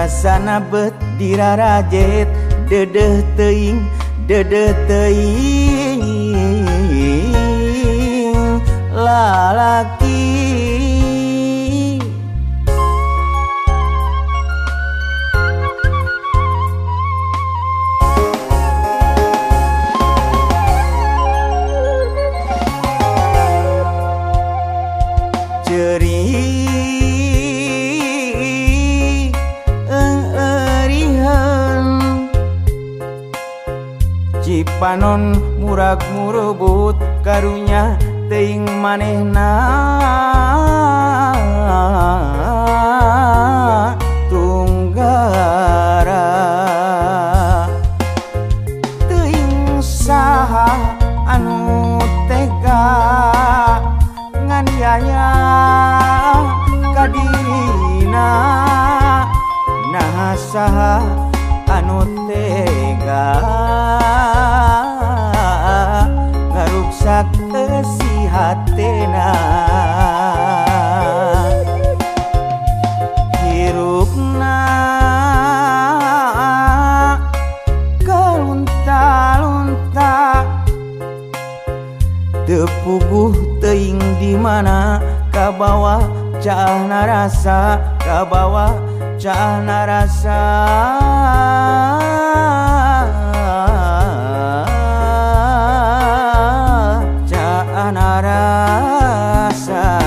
rasana bet dirarajet dedeh teuing lalaki. Cipanon murag murebut karunya teuing manehna tunggara. Teuing saha anu tega nganiaya ka dirina, nah saha anu tega ngaruksak esi hatena. Hirupna kalunta-lunta teu puguh teuing di mana kabawa caahna rasa, kabawa caahna rasa. Caahna rasa.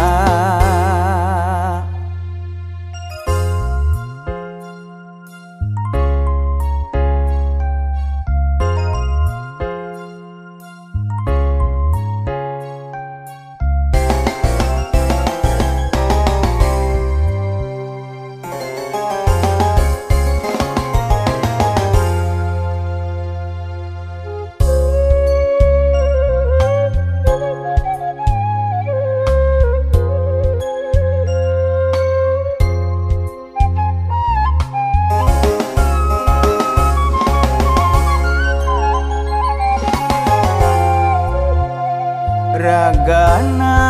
Ragana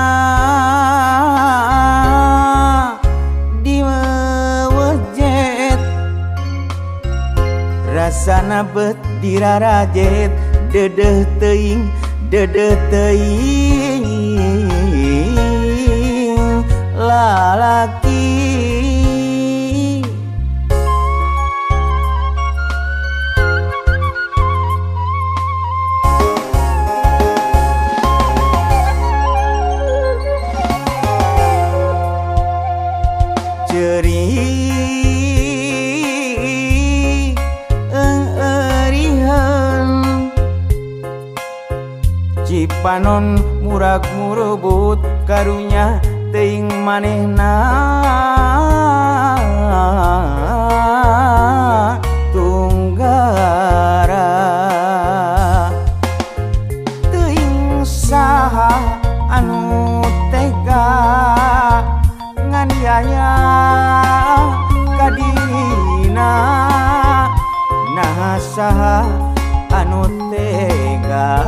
diwejet rasana bet dirarajet dedeh teuing lalaki. Cipanon murag murebut karunya teuing manehna tunggara. Teuing saha anu tega nganiaya ka dirina, nah saha anu tega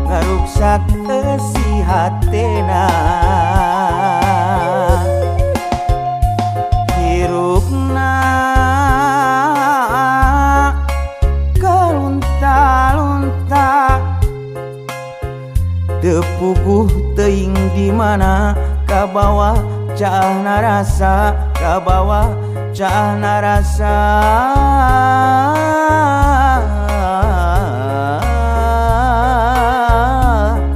ngaruksak esi hatena. Hirupna kalunta-lunta teu puguh teuing di mana kabawa caahna rasa, kabawa caahna rasa.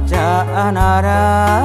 Caahna rasa.